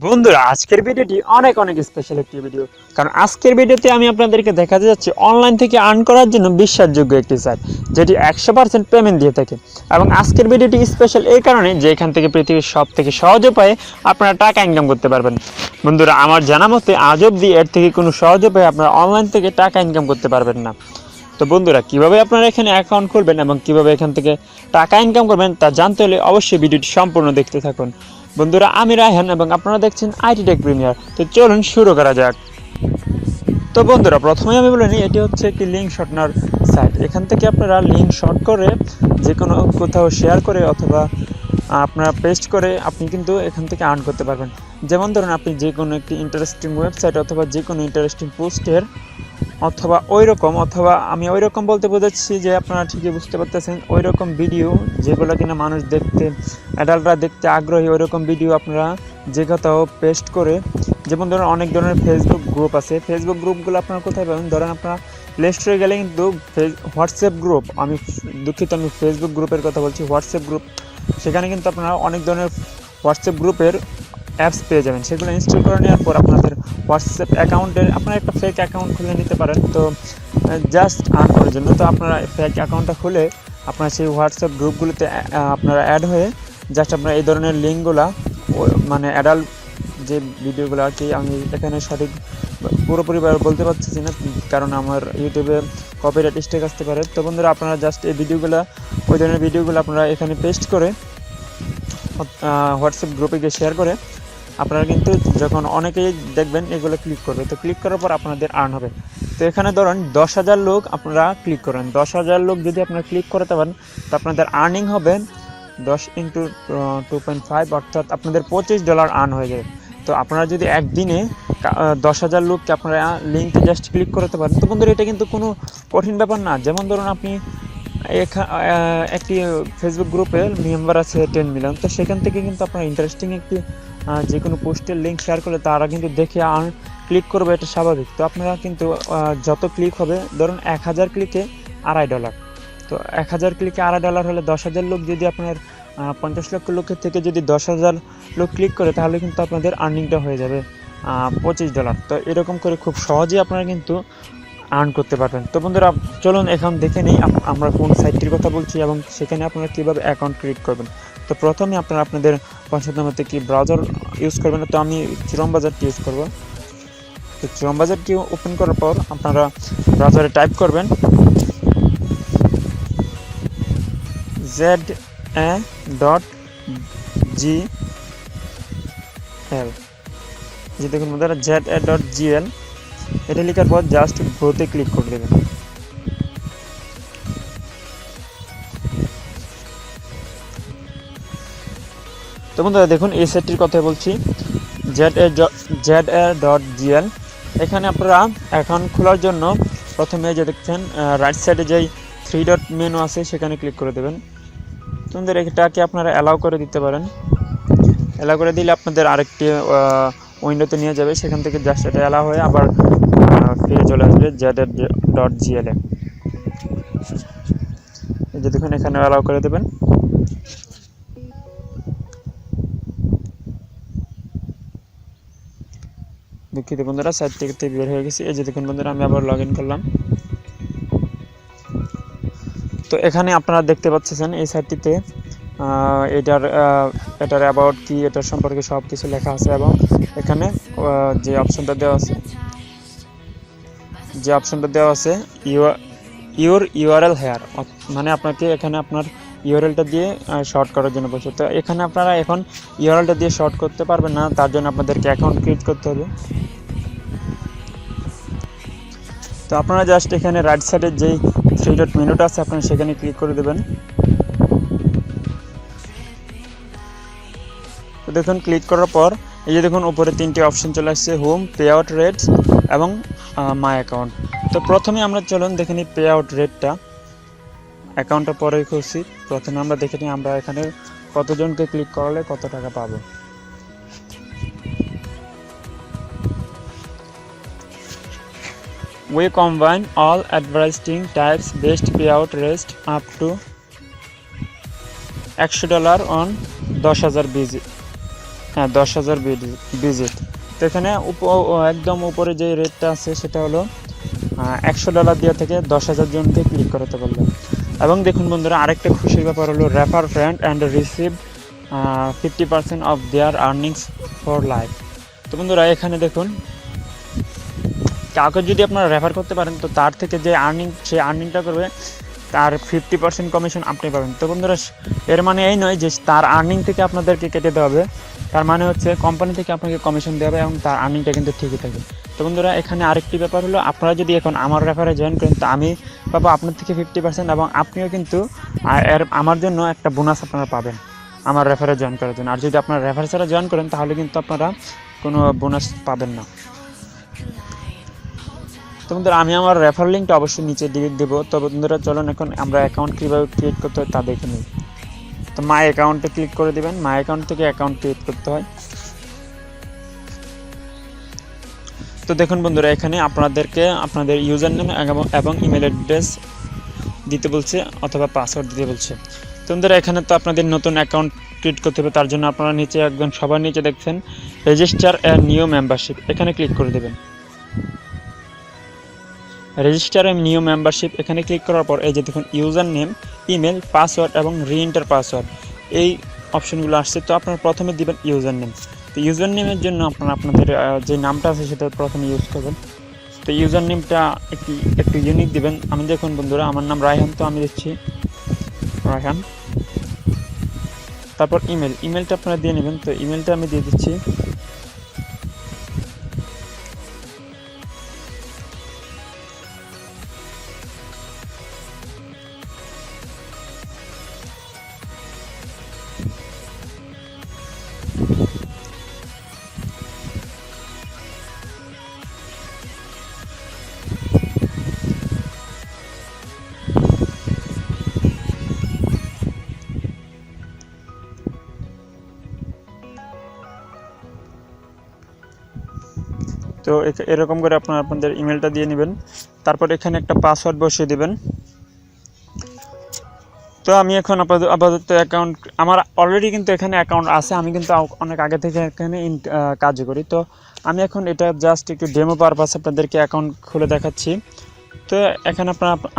বন্ধুরা আজকের ভিডিওটি অনেক স্পেশাল একটি ভিডিও, কারণ আজকের ভিডিওতে আমি আপনাদেরকে দেখাতে যাচ্ছি অনলাইন থেকে আর্ন করার জন্য বিশ্বাসযোগ্য একটি সাইট যেটি 100% পেমেন্ট দিয়ে থাকে। এবং আজকের ভিডিওটি স্পেশাল এই কারণে যে এখান থেকে পৃথিবীর সব থেকে সহজ উপায়ে আপনারা টাকা ইনকাম করতে পারবেন। বন্ধুরা আমার জানা মতে আজ অবধি এর থেকে কোনো সহজ উপায়ে আপনারা অনলাইন থেকে টাকা ইনকাম করতে পারবেন না। তো বন্ধুরা কিভাবে আপনারা এখানে অ্যাকাউন্ট খুলবেন এবং কিভাবে এখান থেকে টাকা ইনকাম করবেন তা জানতে হলে অবশ্যই ভিডিওটি সম্পূর্ণ দেখতে থাকুন। বন্ধুরা আমি রায়হান এবং আপনারা দেখছেন আইটি টেক প্রিমিয়ার। তো চলুন শুরু করা যাক। তো বন্ধুরা প্রথমে আমি বলে নিই, এটি হচ্ছে একটি লিঙ্ক শর্টনার সাইট। এখান থেকে আপনারা লিঙ্ক শর্ট করে যে কোনো কোথাও শেয়ার করে অথবা আপনারা পেস্ট করে আপনি কিন্তু এখান থেকে আর্ন করতে পারবেন। যেমন ধরুন আপনি যে কোনো একটি ইন্টারেস্টিং ওয়েবসাইট অথবা যে কোনো ইন্টারেস্টিং পোস্টের অথবা আমি ওই রকম বলতে বোঝাচ্ছি যে আপনারা ঠিকই বুঝতে পারতেছেন, ওই রকম ভিডিও যেগুলো কিনা মানুষ দেখতে, অ্যাডাল্টরা দেখতে আগ্রহী, ওই রকম ভিডিও আপনারা যে কোথাও পেস্ট করে, যেমন ধরুন অনেক ধরনের ফেসবুক গ্রুপ আছে, ফেসবুক গ্রুপগুলো আপনারা কোথায় পাবেন? ধরেন আপনারা প্লে স্টোরে গেলে কিন্তু হোয়াটসঅ্যাপ গ্রুপ, আমি ফেসবুক গ্রুপের কথা বলছি, হোয়াটসঅ্যাপ গ্রুপ, সেখানে কিন্তু আপনারা অনেক ধরনের হোয়াটসঅ্যাপ গ্রুপের অ্যাপস পেয়ে যাবেন। সেগুলো ইনস্টল করে নেওয়ার পর আপনাদের হোয়াটসঅ্যাপ অ্যাকাউন্টের আপনারা একটা ফেক অ্যাকাউন্ট খুলে নিতে পারেন, তো জাস্ট আর্ন করার জন্য। তো আপনারা ফেক অ্যাকাউন্টটা খুলে আপনারা সেই হোয়াটসঅ্যাপ গ্রুপগুলোতে আপনারা অ্যাড হয়ে জাস্ট আপনারা এই ধরনের লিঙ্কগুলো, মানে অ্যাডাল্ট যে ভিডিওগুলো আর কি, আমি এখানে সঠিক পুরোপুরি বলতে পারছি না কারণ আমার ইউটিউবে কপিরাইট স্ট্রাইক আসতে পারে। তো বন্ধুরা আপনারা জাস্ট এই ভিডিওগুলো, ওই ধরনের ভিডিওগুলো আপনারা এখানে পেস্ট করে হোয়াটসঅ্যাপ গ্রুপে গিয়ে শেয়ার করে আপনারা কিন্তু যখন অনেকেই দেখবেন এগুলো ক্লিক করবে, তো ক্লিক করার পর আপনাদের আর্ন হবে। তো এখানে ধরুন 10,000 লোক আপনারা ক্লিক করেন, 10,000 লোক যদি আপনারা ক্লিক করতে পারেন তো আপনাদের আর্নিং হবে 10 × 2.5, অর্থাৎ আপনাদের $25 আর্ন হয়ে যাবে। তো আপনারা যদি একদিনে 10,000 লোককে আপনারা লিঙ্কে জাস্ট ক্লিক করতে পারেন, তো বন্ধুরা এটা কিন্তু কোনো কঠিন ব্যাপার না। যেমন ধরুন আপনি একটি ফেসবুক গ্রুপের মেম্বার আছে 10 মিলিয়ন, তো সেখান থেকে কিন্তু আপনারা ইন্টারেস্টিং একটি যে কোনো পোস্টের লিঙ্ক শেয়ার করলে তারা কিন্তু দেখে ক্লিক করবে, এটা স্বাভাবিক। তো আপনারা কিন্তু যত ক্লিক হবে, ধরুন 1000 ক্লিকে $2.5, তো 1000 ক্লিকে $2.5 হলে 10,000 লোক যদি আপনার 50 লক্ষ লোকের থেকে যদি 10,000 লোক ক্লিক করে তাহলে কিন্তু আপনাদের আর্নিংটা হয়ে যাবে $25। তো এরকম করে খুব সহজেই আপনারা কিন্তু আর্ন করতে পারবেন। তো বন্ধুরা চলুন এখন দেখে নিই আমরা কোন সাইটটির কথা বলছি এবং সেখানে আপনারা কীভাবে অ্যাকাউন্ট ক্রিয়েট করবেন। তো প্রথমে আপনারা আপনাদের পছন্দ মতো কি ব্রাউজার ইউজ করবেন, তো আমি ক্রোম ব্রাউজারটি ইউজ করব। তো ক্রোম ব্রাউজারটি ওপেন করার পর আপনারা ব্রাউজারে টাইপ করবেন za.gl, যে দেখুন বন্ধুরা za.gl, এটা লেখার পর জাস্ট গ্রোতে ক্লিক করে দেবেন। তো বন্ধুরা দেখুন এই সাইটটির কথা বলছি, za.gl। এখানে আপনারা অ্যাকাউন্ট খোলার জন্য প্রথমে যে দেখছেন রাইট সাইডে যেই 3 ডট মেনু আছে সেখানে ক্লিক করে দেবেন। তোমাদের এটাকে আপনারা অ্যালাউ করে দিতে পারেন, অ্যালাউ করে দিলে আপনাদের আরেকটি উইন্ডোতে নিয়ে যাবে, সেখান থেকে জাস্ট এটা অ্যালাউ হয়ে আবার ফিরে চলে আসবে za.gl এ। এই যে দেখুন এখানে অ্যালাউ করে দেবেন। দুঃখিত বন্ধুরা সাইট থেকে বের হয়ে গেছি। এই যে দেখুন বন্ধুরা আমি আবার লগ ইন করলাম। তো এখানে আপনারা দেখতে পাচ্ছেন এই সাইটটিতে এটার অ্যাবাউট কি, এটার সম্পর্কে সব কিছু লেখা আছে এবং এখানে যে অপশনটা দেওয়া আছে ইউর ইউআরএল হেয়ার, মানে আপনাকে এখানে আপনার ইউআরএলটা দিয়ে শর্ট করার জন্য বলছে। তো এখানে আপনারা এখন ইউআরএলটা দিয়ে শর্ট করতে পারবেন না, তার জন্য আপনাদেরকে অ্যাকাউন্ট ক্রিয়েট করতে হবে। তো আপনারা জাস্ট এখানে রাইট সাইডের যেই 3 ডট মেনুটা আছে আপনারা সেখানে ক্লিক করে দেবেন। তো দেখুন ক্লিক করার পর এই যে দেখুন উপরে 3টি অপশন চলে আসছে, হোম, পে আউট রেটস এবং মাই অ্যাকাউন্ট। তো প্রথমে আমরা চলুন দেখে নিই পে আউট রেটটা, অ্যাকাউন্টটা পরে খুঁজছি। প্রথমে আমরা দেখে নিই আমরা এখানে কতজনকে ক্লিক করালে কত টাকা পাবো। We combine all advertising types, best payout rate up to $100 on 10,000 visit. হ্যাঁ 10,000 ভিজিট। তো এখানে একদম উপরে যে রেটটা আছে সেটা হলো $100 দেওয়া থেকে 10,000 জনকে ক্লিক করাতে পারলো। এবং দেখুন বন্ধুরা, আরেকটা খুশির ব্যাপার হলো refer friend and receive 50% of their earnings for life. তো বন্ধুরা এখানে দেখুন, কাউকে যদি আপনারা রেফার করতে পারেন তো তার থেকে যে সেই আর্নিংটা করবে তার 50% কমিশন আপনি পাবেন। তো বন্ধুরা এর মানে এই নয় যে তার আর্নিং থেকে আপনাদেরকে কেটে দেওয়া হবে, তার মানে হচ্ছে কোম্পানি থেকে আপনাকে কমিশন দেওয়া হবে এবং তার আর্নিংটা কিন্তু ঠিকই থাকে। তো বন্ধুরা এখানে আরেকটি ব্যাপার হলো, আপনারা যদি এখন আমার রেফারে জয়েন করেন তো আমি পাবো আপনার থেকে 50% এবং আপনিও কিন্তু আমার জন্য একটা বোনাস আপনারা পাবেন আমার রেফারে জয়েন করার জন্য। আর যদি আপনারা রেফার ছাড়া জয়েন করেন তাহলে কিন্তু আপনারা কোনো বোনাস পাবেন না। তো বন্ধুরা আমি আমার রেফার লিঙ্কটা অবশ্যই নিচে দিয়ে দেবো। তো বন্ধুরা চলুন এখন আমরা অ্যাকাউন্ট কীভাবে ক্রিয়েট করতে হয় তা দেখে নিই। তো মাই অ্যাকাউন্টে ক্লিক করে দেবেন। মাই অ্যাকাউন্ট থেকে অ্যাকাউন্ট ক্রিয়েট করতে হয়। তো দেখুন বন্ধুরা এখানে আপনাদেরকে আপনাদের ইউজার নেম এবং ইমেল অ্যাড্রেস দিতে বলছে অথবা পাসওয়ার্ড দিতে বলছে। তো বন্ধুরা এখানে তো আপনাদের নতুন অ্যাকাউন্ট ক্রিয়েট করতে হবে, তার জন্য আপনারা নিচে একদম সবার নিচে দেখছেন রেজিস্টার এ নিউ মেম্বারশিপ, এখানে ক্লিক করে দেবেন। রেজিস্টার এ নিউ মেম্বারশিপ এখানে ক্লিক করার পর এই যে দেখুন ইউজার নেম, ইমেল, পাসওয়ার্ড এবং রিএন্টার পাসওয়ার্ড এই অপশনগুলো আসছে। তো আপনারা প্রথমে দিবেন ইউজার নেম। তো ইউজার নেমের জন্য আপনারা আপনাদের যে নামটা আছে সেটা প্রথমে ইউজ করবেন। তো ইউজার নেমটা একটু ইউনিক দিবেন। আমি দেখুন বন্ধুরা আমার নাম রায়হান, তো আমি দিচ্ছি রায়হান। তারপর ইমেলটা আপনারা দিয়ে নেবেন। তো ইমেলটা আমি দিয়ে দিচ্ছি তো এরকম করে আপনারা আপনাদের ইমেলটা দিয়ে নেবেন। তারপর এখানে একটা পাসওয়ার্ড বসিয়ে দেবেন। তো আমি এখন আপাতত অ্যাকাউন্ট আমার অলরেডি কিন্তু এখানে অ্যাকাউন্ট আছে, আমি কিন্তু অনেক আগে থেকে এখানে কাজ করি। তো আমি এখন এটা জাস্ট একটু ডেমো পারপাস আপনাদেরকে অ্যাকাউন্ট খুলে দেখাচ্ছি। তো এখানে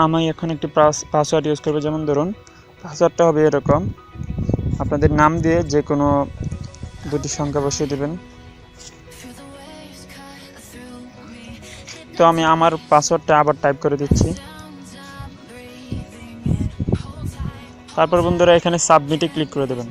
আমি এখন একটি পাসওয়ার্ড ইউজ করবো। যেমন ধরুন পাসওয়ার্ডটা হবে এরকম, আপনাদের নাম দিয়ে যে কোনো দুটি সংখ্যা বসিয়ে দেবেন। তো আমি আমার পাসওয়ার্ডটা আবার টাইপ করে দিচ্ছি। তারপর বন্ধুরা এখানে সাবমিটে ক্লিক করে দেবেন।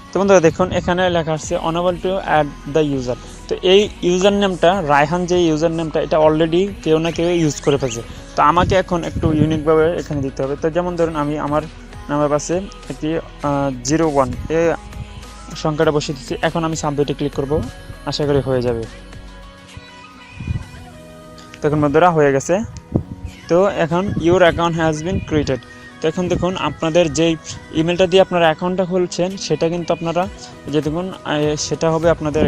তো বন্ধুরা দেখুন এখানে লেখা আসছে enable to add the user. তো এই ইউজার নেমটা রায়হান, যে ইউজার নেমটা এটা অলরেডি কেউ না কেউ ইউজ করে ফেলছে। তো আমাকে এখন একটু ইউনিকভাবে এখানে দিতে হবে। তো যেমন ধরুন আমি আমার নামের পাশে একটি 01 এই সংখ্যাটা বসিয়ে দিচ্ছি। এখন আমি সাবমিটে ক্লিক করব, আশা করি হয়ে যাবে। দেখুন বন্ধুরা হয়ে গেছে। তো এখন your account has been created. তো এখন দেখুন আপনাদের যেই ইমেলটা দিয়ে আপনারা অ্যাকাউন্টটা খুলছেন সেটা কিন্তু আপনারা যে দেখুন সেটা হবে আপনাদের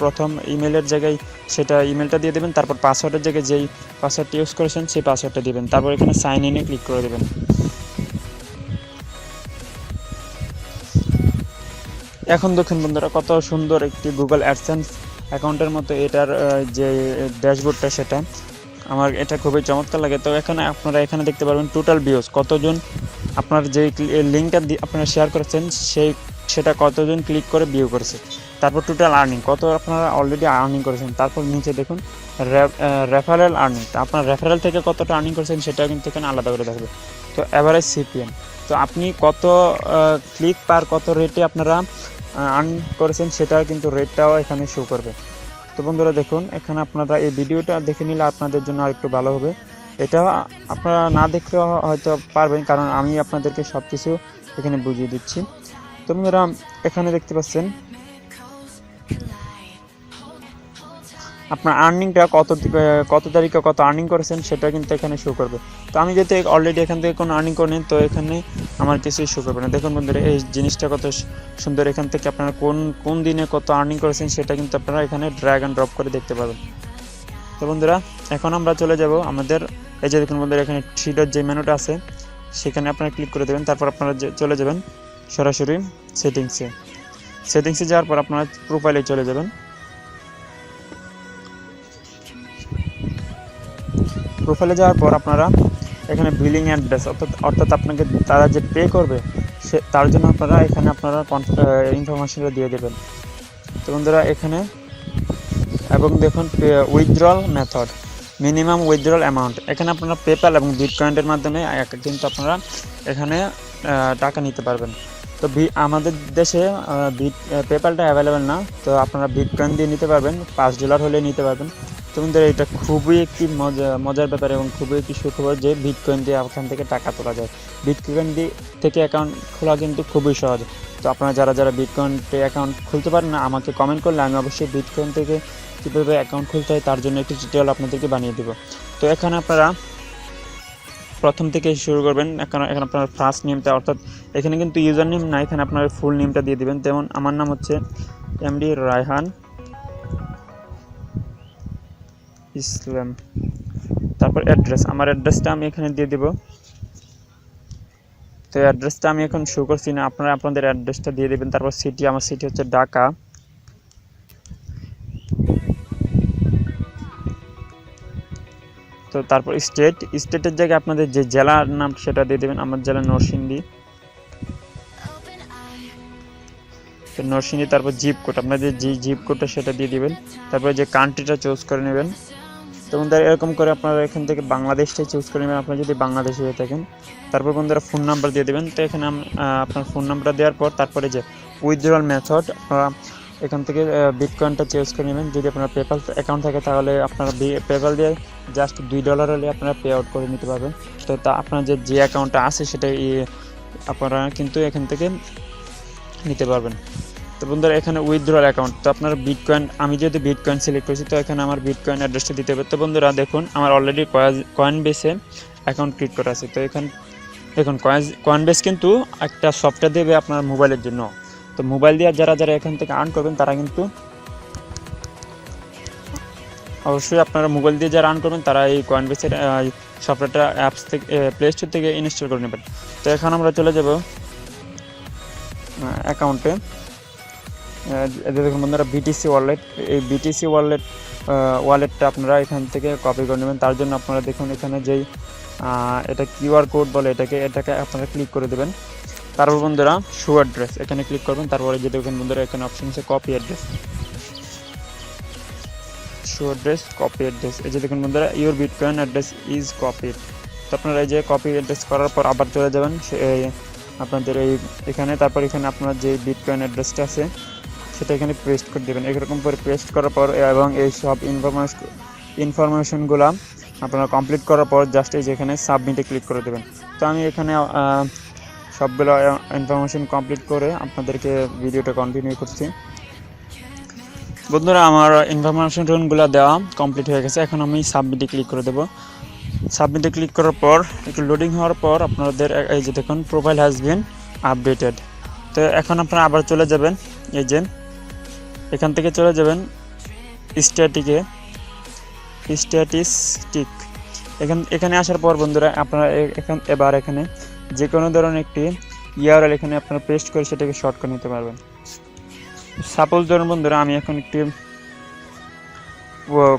প্রথম ইমেলের জায়গায় সেটা ইমেলটা দিয়ে দেবেন। তারপর পাসওয়ার্ডের জায়গায় যেই পাসওয়ার্ডটা ইউজ করেছেন সেই পাসওয়ার্ডটা দেবেন। তারপর এখানে সাইন ইনে ক্লিক করে দেবেন। এখন দেখুন বন্ধুরা কত সুন্দর একটি গুগল অ্যাডসেন্স অ্যাকাউন্টের মতো এটার যে ড্যাশবোর্ডটা সেটা আমার এটা খুবই চমৎকার লাগে। তো এখানে আপনারা এখানে দেখতে পারবেন টোটাল ভিউজ, কতজন আপনার যে লিঙ্কটা আপনারা শেয়ার করেছেন সেটা কতজন ক্লিক করে ভিউ করেছে। তারপর টোটাল আর্নিং কত আপনারা অলরেডি আর্নিং করেছেন। তারপর নিচে দেখুন রেফারেল আর্নিং, আপনার রেফারেল থেকে কতটা আর্নিং করেছেন সেটা কিন্তু এখানে আলাদা করে দেখবে। তো অ্যাভারেজ সিপিএম, তো আপনি কত ক্লিক পার কত রেটে আপনারা আর্ন করেছেন সেটা কিন্তু রেটটাও এখানে শো করবে। তো বন্ধুরা দেখুন এখানে আপনারা এই ভিডিওটা দেখে নিলে আপনাদের জন্য আরেকটু ভালো হবে। এটা আপনারা না দেখলেও হয়তো পারবেন, কারণ আমি আপনাদেরকে সব কিছু এখানে বুঝিয়ে দিচ্ছি। তো বন্ধুরা এখানে দেখতে পাচ্ছেন আপনার আর্নিংটা কত তারিখে কত আর্নিং করেছেন সেটা কিন্তু এখানে শো করবে। তো আমি যেহেতু অলরেডি এখান থেকে কোনো আর্নিং করিনি তো এখানে আমার কিছুই শো করবে না। দেখুন বন্ধুরা এই জিনিসটা কত সুন্দর, এখান থেকে আপনারা কোন দিনে কত আর্নিং করেছেন সেটা কিন্তু আপনারা এখানে ড্র্যাগ অ্যান্ড ড্রপ করে দেখতে পাবেন। তো বন্ধুরা এখন আমরা চলে যাব আমাদের এই যে দেখুন বন্ধুরা এখানে 3 ডট যে মেনুটা আছে সেখানে আপনারা ক্লিক করে দেবেন। তারপর আপনারা চলে যাবেন সরাসরি সেটিংসে যাওয়ার পর আপনারা প্রোফাইলে চলে যাবেন। প্রোফাইলে যাওয়ার পর আপনারা এখানে বিলিং অ্যাড্রেস অর্থাৎ আপনাকে তারা যে পে করবে তার জন্য আপনারা এখানে আপনারা ইনফরমেশনটা দিয়ে দেবেন। তো বন্ধুরা এখানে এবং দেখুন withdrawal method, minimum withdrawal amount, এখানে আপনারা পেপ্যাল এবং বিটকয়েনের মাধ্যমে কিন্তু আপনারা এখানে টাকা নিতে পারবেন। তো আমাদের দেশে পেপ্যালটা অ্যাভেলেবেল না, তো আপনারা বিটকয়েন দিয়ে নিতে পারবেন, $5 হলে নিতে পারবেন। তো বন্ধুরা এটা খুবই একটি মজার ব্যাপার এবং খুবই একটি সুখবর যে বিটকয়েন দিয়ে ওখান থেকে টাকা তোলা যায়। বিটকয়েন থেকে অ্যাকাউন্ট খোলা কিন্তু খুবই সহজ। তো আপনারা যারা বিটকয়েনতে অ্যাকাউন্ট খুলতে পারেন না, আমাকে কমেন্ট করলে আমি অবশ্যই বিটকয়েন থেকে কীভাবে অ্যাকাউন্ট খুলতে হয় তার জন্য একটি টিউটোরিয়াল আপনাদেরকে বানিয়ে দেবো। তো এখানে আপনারা প্রথম থেকে শুরু করবেন। এখানে আপনার ফার্স্ট নেমটা, অর্থাৎ এখানে কিন্তু ইউজার নেম না, এখানে আপনার ফুল নেমটা দিয়ে দেবেন। যেমন আমার নাম হচ্ছে এমডি রায়হান ইসলাম। তারপর অ্যাড্রেস, আমার অ্যাড্রেসটা আমি এখানে দিয়ে দেব। তো অ্যাড্রেসটা আমি এখন শো করছি না, আপনারা আপনাদের অ্যাড্রেসটা দিয়ে দেবেন। তারপর সিটি, আমার সিটি হচ্ছে ঢাকা। তো তারপর স্টেটের জায়গায় আপনাদের যে জেলার নাম সেটা দিয়ে দেবেন। আমার জেলা নরসিংদী, তো নরসিংদী। তারপর জিপ কোড, আপনাদের যে জিপ কোডটা সেটা দিয়ে দিবেন। তারপরে যে কান্ট্রিটা চুজ করে নেবেন। তো বন্ধুরা এরকম করে আপনারা এখান থেকে বাংলাদেশটাই চুজ করে নেবেন, আপনারা যদি বাংলাদেশে হয়ে থাকেন। তারপর বন্ধুরা ফোন নাম্বার দিয়ে দেবেন। তো এখানে আপনার ফোন নাম্বারটা দেওয়ার পর তারপরে যে উইথড্রল মেথড, আপনারা এখান থেকে বিটকয়েনটা চুজ করে নেবেন। যদি আপনার পেপ্যাল অ্যাকাউন্ট থাকে তাহলে আপনারা পেপ্যাল দিয়ে জাস্ট $2 হলে আপনারা পে আউট করে নিতে পারবেন। তো তা আপনার যে অ্যাকাউন্টটা আছে সেটাই আপনারা কিন্তু এখান থেকে নিতে পারবেন। তো বন্ধুরা এখানে উইথড্রল অ্যাকাউন্ট, তো আপনার বিটকয়েন, আমি যেহেতু বিটকয়েন সিলেক্ট করেছি তো এখানে আমার বিটকয়েন অ্যাড্রেসটা দিতে হবে। তো বন্ধুরা দেখুন আমার অলরেডি কয়েনবেসে অ্যাকাউন্ট ক্লিক করা আছে। তো এখানে দেখুন কয়েনবেস কিন্তু একটা সফটওয়্যার দেবে আপনার মোবাইলের জন্য। তো মোবাইল দিয়ে যারা এখান থেকে আর্ন করবেন তারা কিন্তু অবশ্যই আপনারা মোবাইল দিয়ে যারা আর্ন করবেন তারা এই কয়েনবেসের সফটওয়্যারটা অ্যাপস থেকে প্লে স্টোর থেকে ইনস্টল করে নেবেন। তো এখন আমরা চলে যাব অ্যাকাউন্টে। দেখুন বন্ধুরা বিটিসি ওয়ালেট, এই বিটিসি ওয়ালেটটা আপনারা এখান থেকে কপি করে নেবেন। তার জন্য আপনারা দেখুন এখানে যেই এটা কিউআর কোড বলে এটাকে আপনারা ক্লিক করে দেবেন। তারপর বন্ধুরা শো অ্যাড্রেস এখানে ক্লিক করবেন। তারপরে যে দেখুন বন্ধুরা এখানে অপশন আছে copy address, show address, copy address. এই যে দেখুন বন্ধুরা your bitcoin address is copied. তো আপনারা এই যে কপি অ্যাড্রেস করার পর আবার চলে যাবেন আপনাদের এখানে। তারপর এখানে আপনার যে বিটকয়েন অ্যাড্রেসটা আছে সেটা এখানে পেস্ট করে দেবেন। এরকম করে পেস্ট করার পর এবং এই সব ইনফরমেশনগুলো আপনারা কমপ্লিট করার পর জাস্ট এই যেখানে সাবমিটে ক্লিক করে দেবেন। তো আমি এখানে সবগুলো ইনফরমেশন কমপ্লিট করে আপনাদেরকে ভিডিওটা কন্টিনিউ করছি। বন্ধুরা আমার ইনফরমেশনগুলো দেওয়া কমপ্লিট হয়ে গেছে, এখন আমি সাবমিটে ক্লিক করে দেবো। সাবমিটে ক্লিক করার পর একটু লোডিং হওয়ার পর আপনাদের এই যে দেখুন প্রোফাইল হ্যাজ বিন আপডেটেড। তো এখন আপনারা আবার চলে যাবেন, এই যে এখান থেকে চলে যাবেন স্ট্যাটিস্টিক। এখানে আসার পর বন্ধুরা আপনারা এখানে যে কোনো ধরনের একটি ইউআরএল এখানে আপনারা পেস্ট করে সেটাকে শর্ট করে নিতে পারবেন। সাপোজ ধরুন বন্ধুরা আমি এখন একটি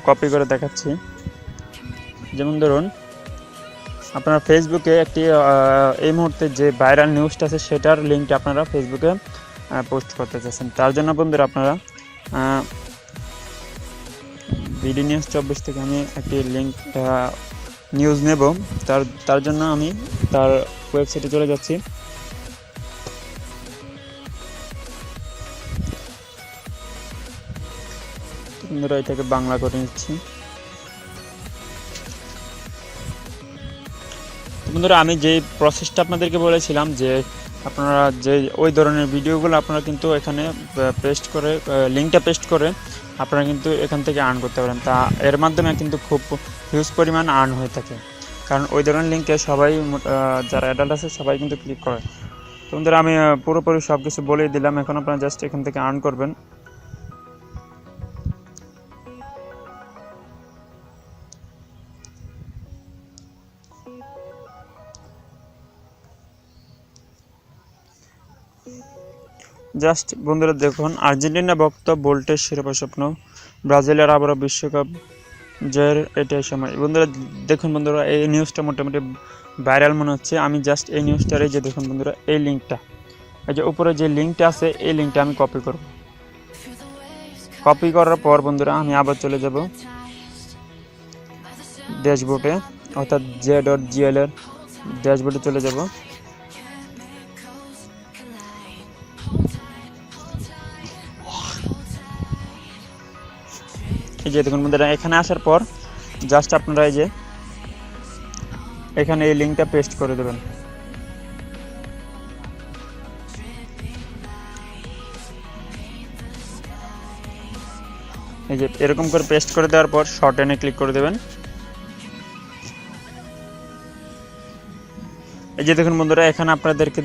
কপি করে দেখাচ্ছি। যেমন ধরুন আপনারা ফেসবুকে একটি এই মুহূর্তে যে ভাইরাল নিউজটা আছে সেটার লিঙ্কটা আপনারা ফেসবুকে পোস্ট করতে চাচ্ছেন। তার জন্য বন্ধুরা আপনারা বিডি নিউজ 24 থেকে আমি একটি লিঙ্ক নিউজ নেব। তার জন্য আমি তার ওয়েবসাইটে চলে যাচ্ছি। বন্ধুরা এটাকে বাংলা করে নিচ্ছি। বন্ধুরা আমি যে প্রসেসটা আপনাদেরকে বলেছিলাম যে আপনারা যে ওই ধরনের ভিডিওগুলো আপনারা কিন্তু এখানে পেস্ট করে লিঙ্কটা পেস্ট করে আপনারা কিন্তু এখান থেকে আর্ন করতে পারেন। তা এর মাধ্যমে কিন্তু খুব হিউজ পরিমাণ আর্ন হয়ে থাকে, কারণ ওই ধরনের লিঙ্কে সবাই যারা অ্যাডাল্ট আছে সবাই কিন্তু ক্লিক করে। তো বন্ধুরা আমি পুরোপুরি সব কিছু বলেই দিলাম, এখন আপনারা জাস্ট এখান থেকে আর্ন করবেন। জাস্ট বন্ধুরা দেখুন, আর্জেন্টিনা ভক্ত বোল্টের শিরোপা স্বপ্ন, ব্রাজিলের আবারও বিশ্বকাপ জয়ের এটাই সময়। বন্ধুরা দেখুন, বন্ধুরা এই নিউজটা মোটামুটি ভাইরাল মনে হচ্ছে। আমি জাস্ট এই নিউজটারই যে দেখুন বন্ধুরা, এই লিঙ্কটা, এই যে উপরে যে লিঙ্কটা আছে, এই লিঙ্কটা আমি কপি করব। কপি করার পর বন্ধুরা আমি আবার চলে যাব ড্যাশবোর্ডে, অর্থাৎ za.gl এর ড্যাশবোর্ডে চলে যাব। এই যে দেখুন বন্ধুরা, এখানে আসার পর জাস্ট আপনারা এই যে এখানে এই লিঙ্কটা পেস্ট করে দেবেন। এই যে এরকম করে পেস্ট করে দেওয়ার পর শর্টনে ক্লিক করে দেবেন। এই যে দেখুন বন্ধুরা, এখানে আপনাদেরকে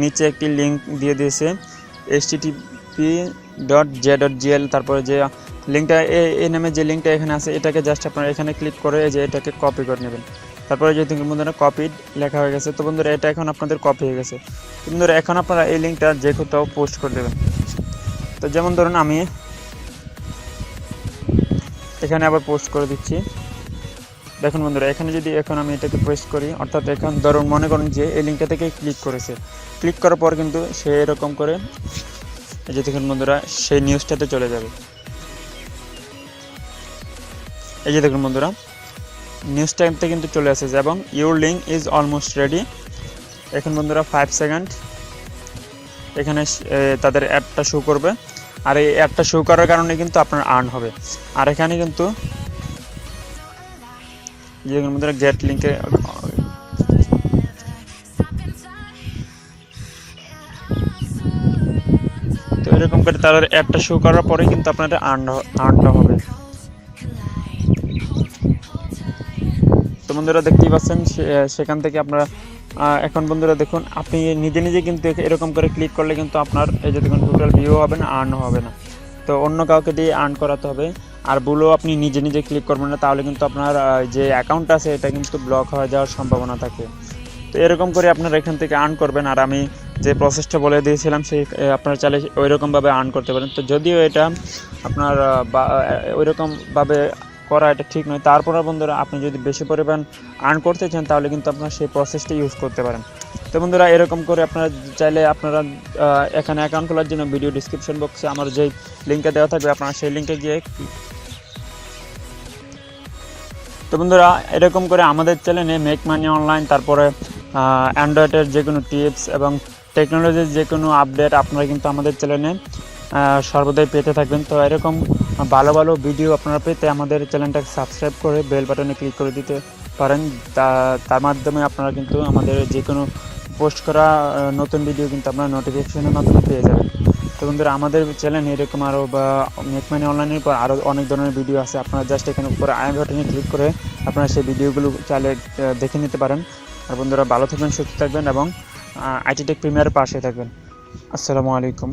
নিচে একটি লিঙ্ক দিয়ে দিয়েছে http.za.gl, তারপরে যে লিঙ্কটা এই নামে যে লিঙ্কটা এখানে আছে, এটাকে জাস্ট আপনারা এখানে ক্লিক করে এই যে এটাকে কপি করে নেবেন। তারপরে যে দেখুন বন্ধুরা কপিড লেখা হয়ে গেছে। তো বন্ধুরা এটা এখন আপনাদের কপি হয়ে গেছে। বন্ধুরা এখন আপনারা এই লিঙ্কটা যে কোথাও পোস্ট করে দেবেন। তো যেমন ধরুন আমি এখানে আবার পোস্ট করে দিচ্ছি। দেখুন বন্ধুরা, এখানে যদি এখন আমি এটাকে পেস্ট করি, অর্থাৎ এখন ধরুন মনে করুন যে এই লিঙ্কটা থেকে ক্লিক করেছে, ক্লিক করার পর কিন্তু সে এরকম করে এই যে দেখুন বন্ধুরা সেই নিউজটাতে চলে যাবে। এই যে দেখুন বন্ধুরা নিউজ টাইমতে কিন্তু চলে আসছে এবং your link is almost ready. এখন বন্ধুরা 5 সেকেন্ড এখানে তাদের অ্যাডটা শো করবে, আর এই অ্যাডটা শো করার কারণে কিন্তু আপনার আর্ন হবে। আর এখানে কিন্তু যেগুলোর মধ্যে গেট লিঙ্কে তো এরকম করে তাদের অ্যাডটা শো করার পরে কিন্তু আপনাদের আর্নটা হবে। তো বন্ধুরা দেখতেই পাচ্ছেন সেখান থেকে আপনারা এখন বন্ধুরা দেখুন, আপনি নিজে নিজে কিন্তু এরকম করে ক্লিক করলে কিন্তু আপনার এই যে দেখুন টোটাল ভিউ হবে না, আর্নও হবে না। তো অন্য কাউকে দিয়ে আর্ন করাতে হবে। আর বলেও আপনি নিজে নিজে ক্লিক করবেন না, তাহলে কিন্তু আপনার যে অ্যাকাউন্ট আছে এটা কিন্তু ব্লক হয়ে যাওয়ার সম্ভাবনা থাকে। তো এরকম করে আপনারা এখান থেকে আর্ন করবেন। আর আমি যে প্রসেসটা বলে দিয়েছিলাম সেই আপনারা চাইলে ওইরকমভাবে আর্ন করতে পারেন। তো যদিও এটা আপনার ওইরকমভাবে করা এটা ঠিক নয়, তারপরে বন্ধুরা আপনি যদি বেশি পরিমাণ আর্ন করতে চান তাহলে কিন্তু আপনারা সেই প্রসেসটা ইউজ করতে পারেন। তো বন্ধুরা এরকম করে আপনারা চাইলে আপনারা এখানে অ্যাকাউন্ট খোলার জন্য ভিডিও ডিসক্রিপশন বক্সে আমার যেই লিঙ্কটা দেওয়া থাকবে আপনারা সেই লিঙ্কে গিয়ে। তো বন্ধুরা এরকম করে আমাদের চ্যানেলে মেক মানি অনলাইন, তারপরে অ্যান্ড্রয়েডের যে কোনো টিপস এবং টেকনোলজির যে কোনো আপডেট আপনারা কিন্তু আমাদের চ্যানেলে সর্বদাই পেতে থাকবেন। তো এরকম ভালো ভালো ভিডিও আপনারা পেতে আমাদের চ্যানেলটাকে সাবস্ক্রাইব করে বেল বাটনে ক্লিক করে দিতে পারেন। তার মাধ্যমে আপনারা কিন্তু আমাদের যে কোনো পোস্ট করা নতুন ভিডিও কিন্তু আপনারা নোটিফিকেশনের মাধ্যমে পেয়ে যাবেন। তো বন্ধুরা আমাদের চ্যানেলে এরকম আরও বা মেক মানি অনলাইনের পর আরও অনেক ধরনের ভিডিও আছে, আপনারা জাস্ট এখানে উপরে আই বাটনে ক্লিক করে আপনারা সেই ভিডিওগুলো চাইলে দেখে নিতে পারেন। আর বন্ধুরা ভালো থাকবেন, সুস্থ থাকবেন এবং আইটি টেক প্রিমিয়ারের পাশে থাকবেন। আসসালামু আলাইকুম।